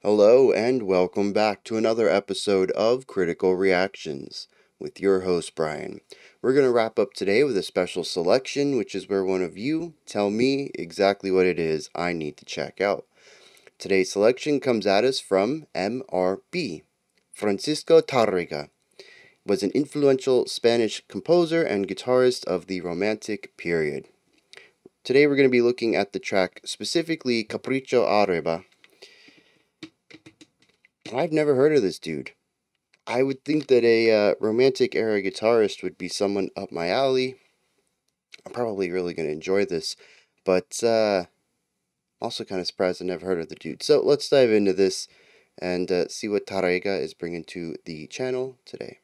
Hello, and welcome back to another episode of Critical Reactions with your host, Bryan. We're going to wrap up today with a special selection, which is where one of you tell me exactly what it is I need to check out. Today's selection comes at us from MRB. Francisco Tárrega was an influential Spanish composer and guitarist of the Romantic period. Today we're going to be looking at the track, specifically Capricho árabe. I've never heard of this dude. I would think that a romantic era guitarist would be someone up my alley. I'm probably really going to enjoy this, but also kind of surprised I never heard of the dude. So let's dive into this and see what Tárrega is bringing to the channel today.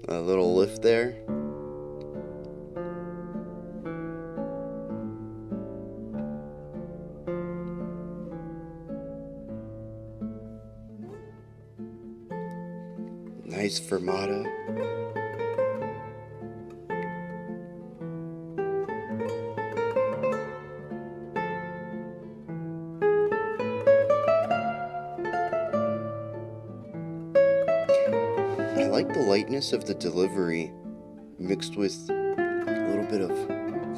A little lift there. Nice fermata. I like the lightness of the delivery mixed with a little bit of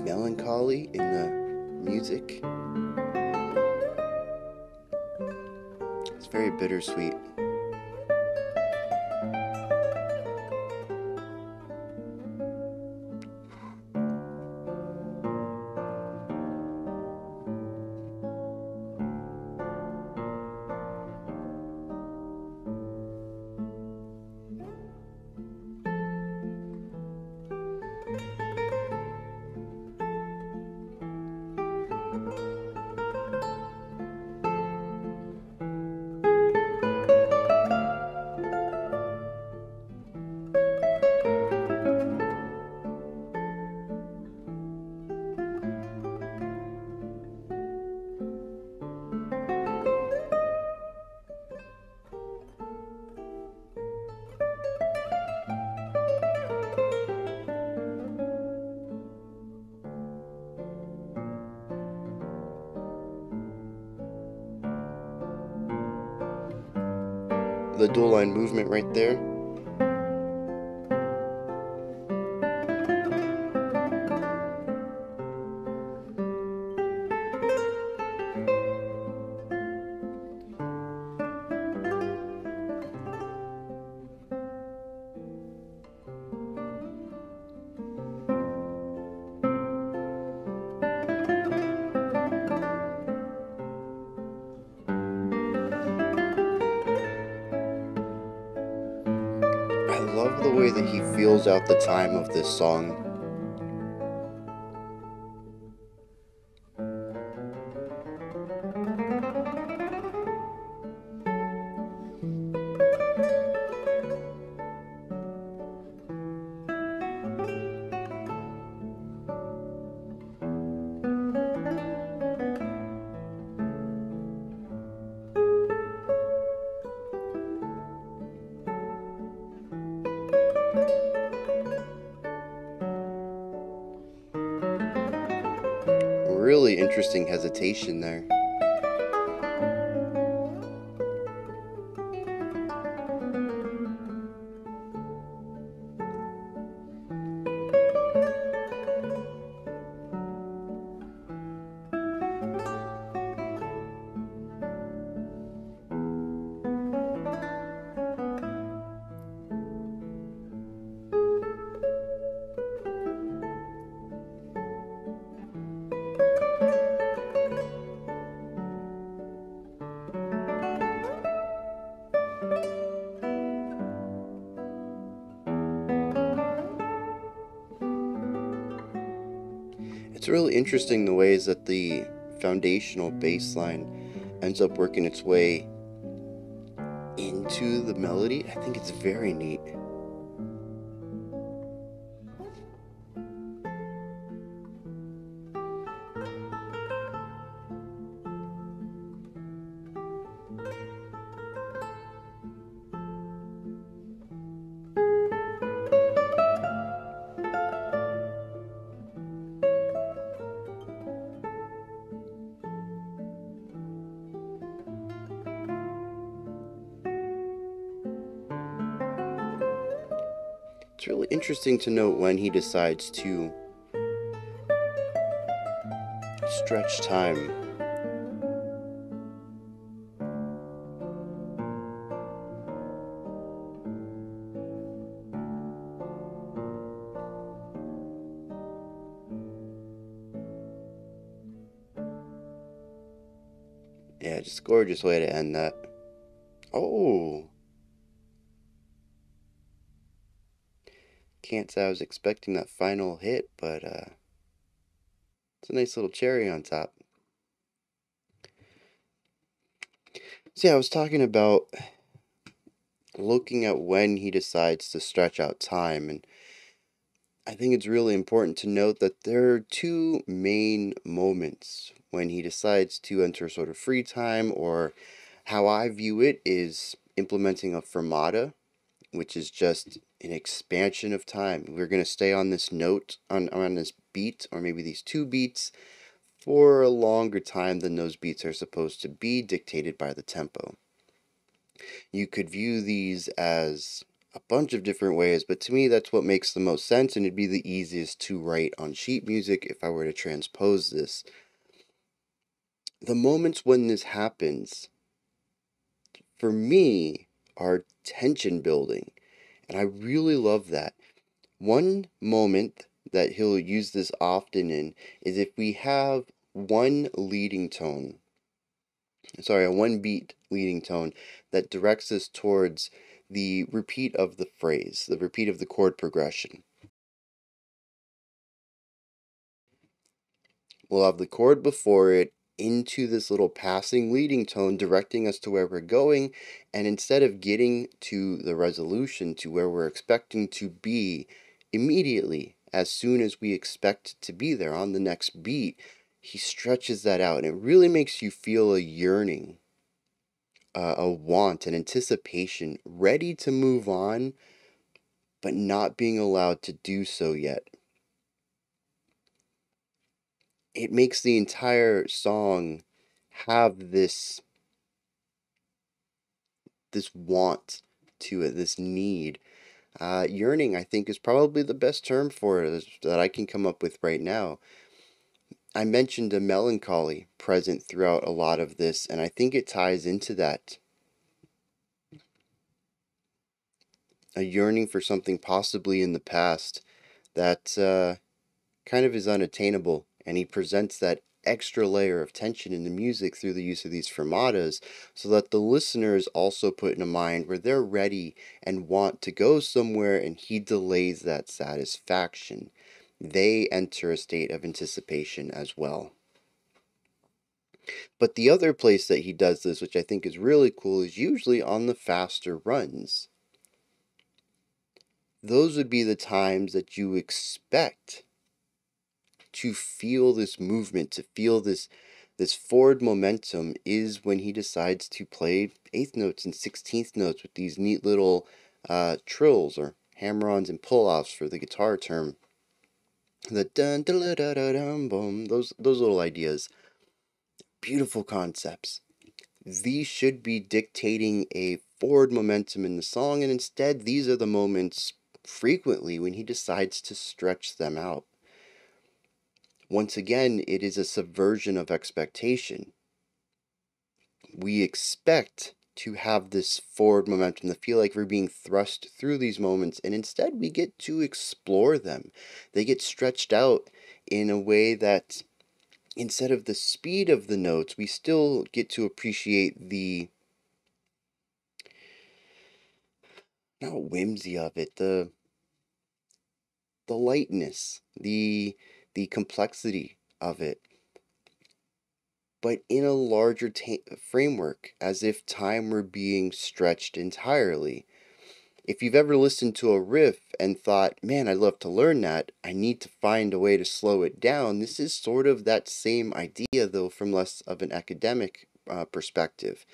melancholy in the music. It's very bittersweet. The dual line movement right there. I love the way that he feels out the time of this song. Really interesting hesitation there. It's really interesting the ways that the foundational bass line ends up working its way into the melody. I think it's very neat. It's really interesting to note when he decides to stretch time. Yeah, just gorgeous way to end that. Oh, can't say I was expecting that final hit, but it's a nice little cherry on top. So yeah, I was talking about looking at when he decides to stretch out time, and I think it's really important to note that there are two main moments when he decides to enter sort of free time, or how I view it is implementing a fermata, which is just an expansion of time. We're going to stay on this note, on this beat, or maybe these two beats, for a longer time than those beats are supposed to be, dictated by the tempo. You could view these as a bunch of different ways, but to me that's what makes the most sense, and it'd be the easiest to write on sheet music if I were to transpose this. The moments when this happens, for me, are tension building, and I really love that. One moment that he'll use this often in is if we have one leading tone, a one beat leading tone that directs us towards the repeat of the phrase, the repeat of the chord progression. We'll have the chord before it into this little passing leading tone directing us to where we're going, and instead of getting to the resolution to where we're expecting to be immediately, as soon as we expect to be there on the next beat, he stretches that out, and it really makes you feel a yearning, a want, an anticipation, ready to move on, but not being allowed to do so yet. It makes the entire song have this want to it, this need. Yearning, I think, is probably the best term for it that I can come up with right now. I mentioned a melancholy present throughout a lot of this, and I think it ties into that. A yearning for something possibly in the past that kind of is unattainable, and he presents that extra layer of tension in the music through the use of these fermatas so that the listener is also put in a mind where they're ready and want to go somewhere, and he delays that satisfaction. They enter a state of anticipation as well. But the other place that he does this, which I think is really cool, is usually on the faster runs. Those would be the times that you expect to feel this movement, to feel this forward momentum, is when he decides to play eighth notes and 16th notes with these neat little trills, or hammer-ons and pull-offs for the guitar term. The dun da da da dum boom, those little ideas. Beautiful concepts. These should be dictating a forward momentum in the song, and instead these are the moments frequently when he decides to stretch them out. Once again, it is a subversion of expectation. We expect to have this forward momentum, to feel like we're being thrust through these moments, and instead we get to explore them. They get stretched out in a way that, instead of the speed of the notes, we still get to appreciate the, not whimsy of it, the lightness, the the complexity of it, but in a larger framework, as if time were being stretched entirely. If you've ever listened to a riff and thought, man, I'd love to learn that, I need to find a way to slow it down, this is sort of that same idea, though from less of an academic perspective.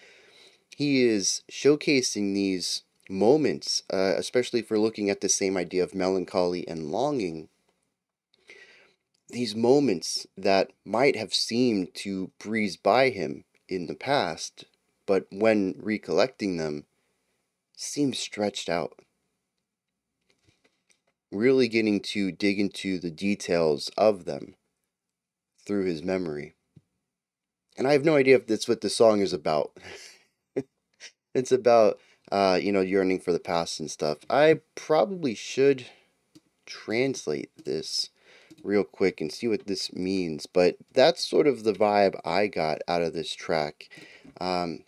He is showcasing these moments, especially if we're looking at the same idea of melancholy and longing, these moments that might have seemed to breeze by him in the past, but when recollecting them, seem stretched out. Really getting to dig into the details of them through his memory. And I have no idea if that's what the song is about. It's about, yearning for the past and stuff. I probably should translate this real quick and see what this means, but that's sort of the vibe I got out of this track. Oh,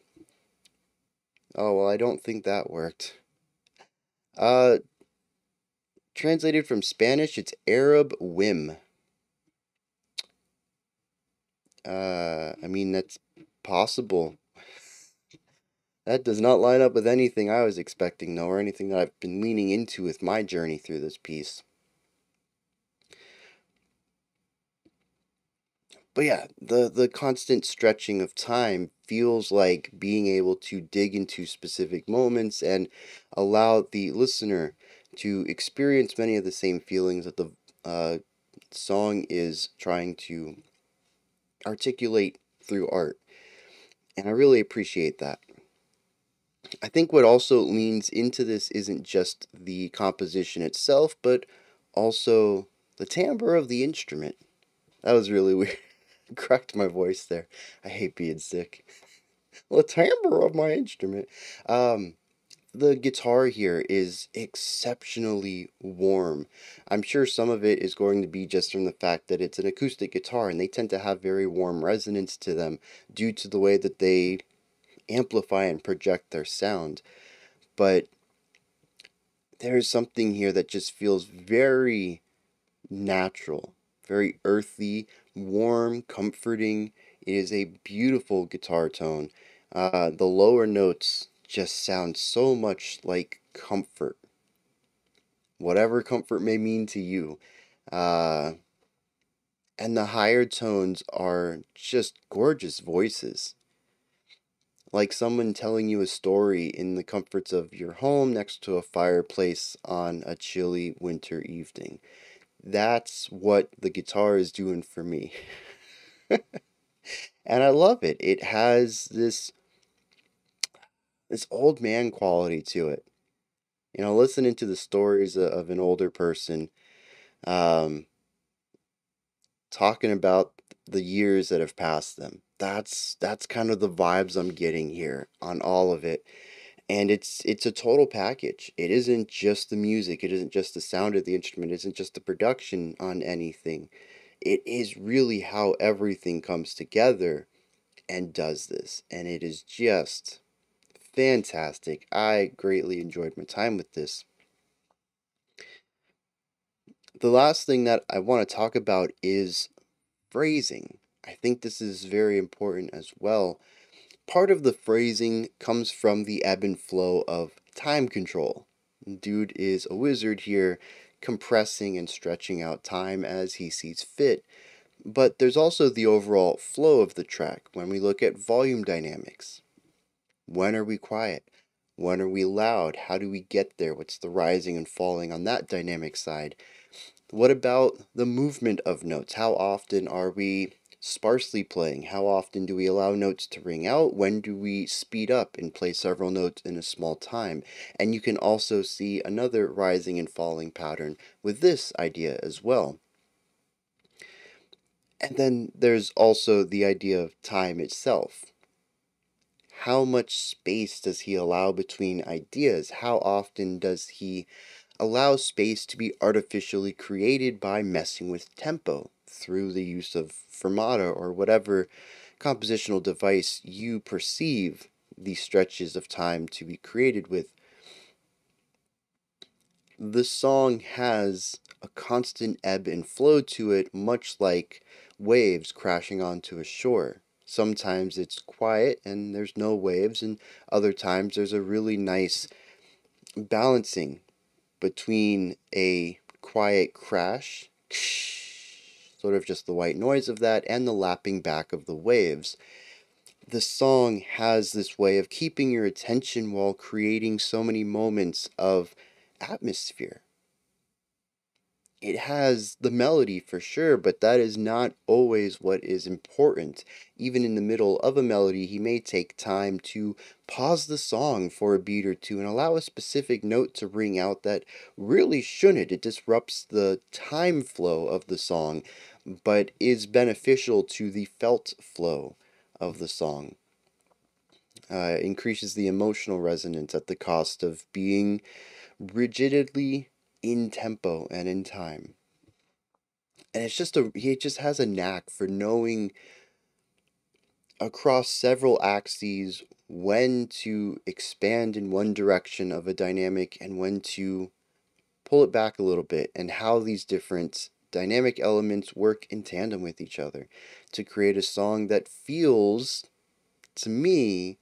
well, I don't think that worked. Translated from Spanish, it's Arab whim. I mean, that's possible. That does not line up with anything I was expecting, though, or anything that I've been leaning into with my journey through this piece. But yeah, the constant stretching of time feels like being able to dig into specific moments and allow the listener to experience many of the same feelings that the song is trying to articulate through art. And I really appreciate that. I think what also leans into this isn't just the composition itself, but also the timbre of the instrument. That was really weird. Cracked my voice there. I hate being sick. The timbre of my instrument. The guitar here is exceptionally warm. I'm sure some of it is going to be just from the fact that it's an acoustic guitar and they tend to have very warm resonance to them due to the way that they amplify and project their sound. But there's something here that just feels very natural, very earthy, warm, comforting. It is a beautiful guitar tone. The lower notes just sound so much like comfort, whatever comfort may mean to you. Uh, and the higher tones are just gorgeous voices. Like someone telling you a story in the comforts of your home next to a fireplace on a chilly winter evening. That's what the guitar is doing for me. And I love it. It has this old man quality to it. Listening to the stories of an older person um, talking about the years that have passed them. That's kind of the vibes I'm getting here on all of it. And it's a total package. It isn't just the music, it isn't just the sound of the instrument, it isn't just the production on anything. It is really how everything comes together and does this. And it is just fantastic. I greatly enjoyed my time with this. The last thing that I want to talk about is phrasing. I think this is very important as well. Part of the phrasing comes from the ebb and flow of time control. Dude is a wizard here, compressing and stretching out time as he sees fit. But there's also the overall flow of the track when we look at volume dynamics. When are we quiet? When are we loud? How do we get there? What's the rising and falling on that dynamic side? What about the movement of notes? How often are we sparsely playing? How often do we allow notes to ring out? When do we speed up and play several notes in a small time? And you can also see another rising and falling pattern with this idea as well. And then there's also the idea of time itself. How much space does he allow between ideas? How often does he allow space to be artificially created by messing with tempo through the use of fermata or whatever compositional device you perceive these stretches of time to be created with? the song has a constant ebb and flow to it, much like waves crashing onto a shore. Sometimes it's quiet and there's no waves, and other times there's a really nice balancing between a quiet crash, sort of just the white noise of that, and the lapping back of the waves. The song has this way of keeping your attention while creating so many moments of atmosphere. It has the melody for sure, but that is not always what is important. Even in the middle of a melody, he may take time to pause the song for a beat or two and allow a specific note to ring out that really shouldn't. It disrupts the time flow of the song, but is beneficial to the felt flow of the song. Increases the emotional resonance at the cost of being rigidly in tempo and in time. And he just has a knack for knowing across several axes when to expand in one direction of a dynamic and when to pull it back a little bit, and how these different dynamic elements work in tandem with each other to create a song that feels, to me,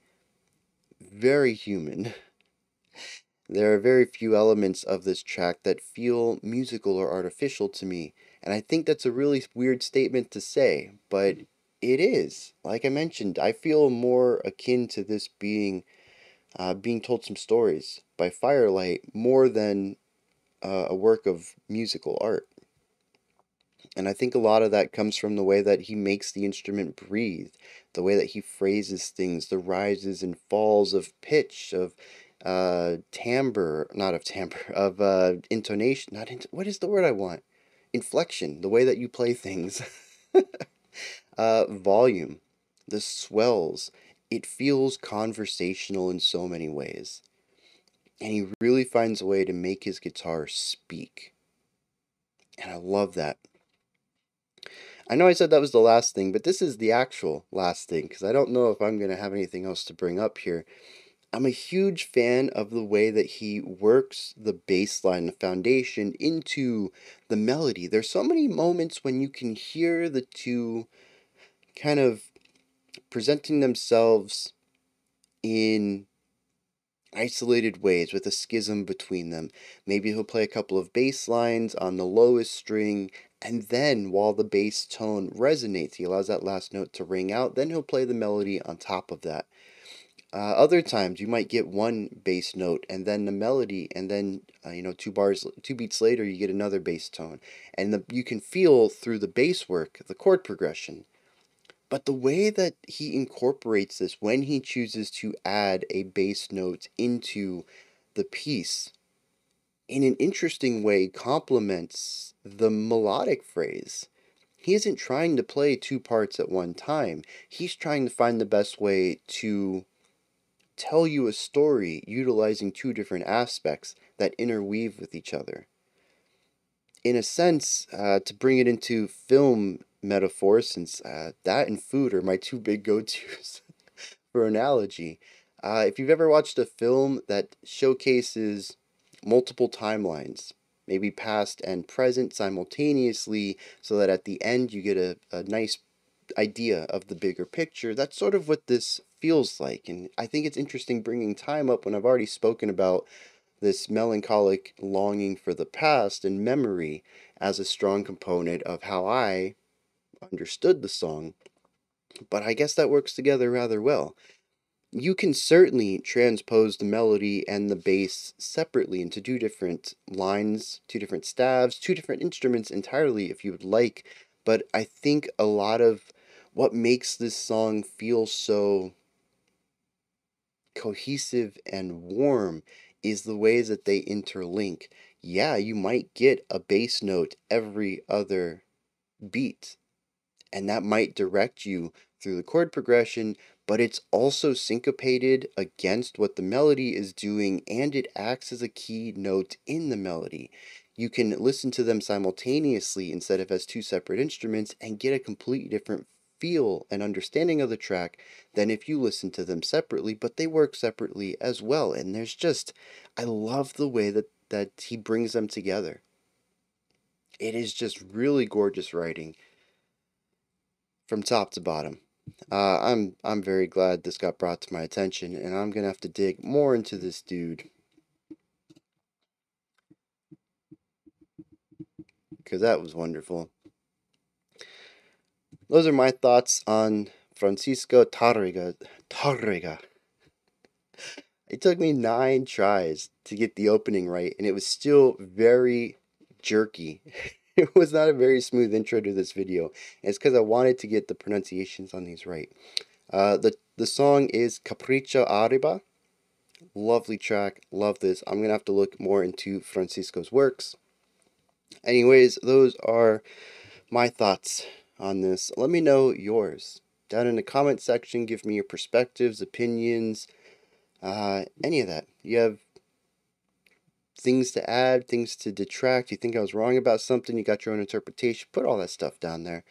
very human. There are very few elements of this track that feel musical or artificial to me, and I think that's a really weird statement to say, but it is. Like I mentioned, I feel more akin to this being told some stories by firelight more than a work of musical art. And I think a lot of that comes from the way that he makes the instrument breathe, the way that he phrases things, the rises and falls of pitch, of timbre, not of timbre, of intonation, not what is the word I want? Inflection, the way that you play things. Volume, the swells. It feels conversational in so many ways. And he really finds a way to make his guitar speak. And I love that. I know I said that was the last thing, but this is the actual last thing, because I don't know if I'm going to have anything else to bring up here. I'm a huge fan of the way that he works the bass line, the foundation, into the melody. There's so many moments when you can hear the two kind of presenting themselves in isolated ways with a schism between them. Maybe he'll play a couple of bass lines on the lowest string, and then while the bass tone resonates, he allows that last note to ring out, then he'll play the melody on top of that. Other times you might get one bass note and then the melody, and then 2 beats later you get another bass tone, and you can feel through the bass work the chord progression. But the way that he incorporates this when he chooses to add a bass note into the piece in an interesting way complements the melodic phrase. He isn't trying to play two parts at one time. He's trying to find the best way to tell you a story utilizing two different aspects that interweave with each other. In a sense, to bring it into film metaphor, since that and food are my two big go-tos for analogy. If you've ever watched a film that showcases multiple timelines, maybe past and present simultaneously, so that at the end you get a nice idea of the bigger picture, that's sort of what this feels like. And I think it's interesting bringing time up when I've already spoken about this melancholic longing for the past and memory as a strong component of how I understood the song. But I guess that works together rather well. You can certainly transpose the melody and the bass separately into two different lines, two different staves, two different instruments entirely if you would like. But I think a lot of what makes this song feel so cohesive and warm is the ways that they interlink. Yeah, you might get a bass note every other beat, and that might direct you through the chord progression, but it's also syncopated against what the melody is doing, and it acts as a key note in the melody. You can listen to them simultaneously instead of as two separate instruments and get a completely different feel and understanding of the track than if you listen to them separately, but they work separately as well. And I love the way that that he brings them together. It is just really gorgeous writing from top to bottom. I'm very glad this got brought to my attention, and I'm gonna have to dig more into this dude, because that was wonderful. Those are my thoughts on Francisco Tárrega. Tárrega. It took me 9 tries to get the opening right, and it was still very jerky. It was not a very smooth intro to this video, and it's because I wanted to get the pronunciations on these right. The song is Capricho árabe. Lovely track, love this. I'm gonna have to look more into Francisco's works. Anyways, those are my thoughts on this. Let me know yours down in the comment section. Give me your perspectives, opinions, any of that. You have things to add, things to detract, you think I was wrong about something, you got your own interpretation, put all that stuff down there.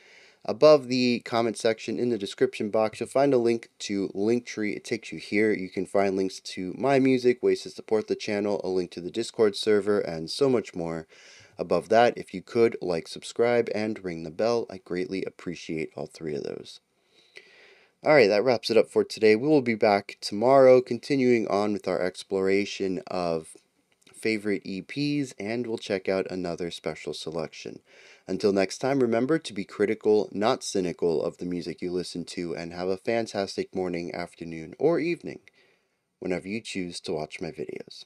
Above the comment section in the description box, you'll find a link to Linktree. It takes you here. You can find links to my music, ways to support the channel, a link to the Discord server, and so much more. Above that, if you could, like, subscribe, and ring the bell, I greatly appreciate all 3 of those. Alright, that wraps it up for today. We will be back tomorrow, continuing on with our exploration of favorite EPs, and we'll check out another special selection. Until next time, remember to be critical, not cynical, of the music you listen to, and have a fantastic morning, afternoon, or evening whenever you choose to watch my videos.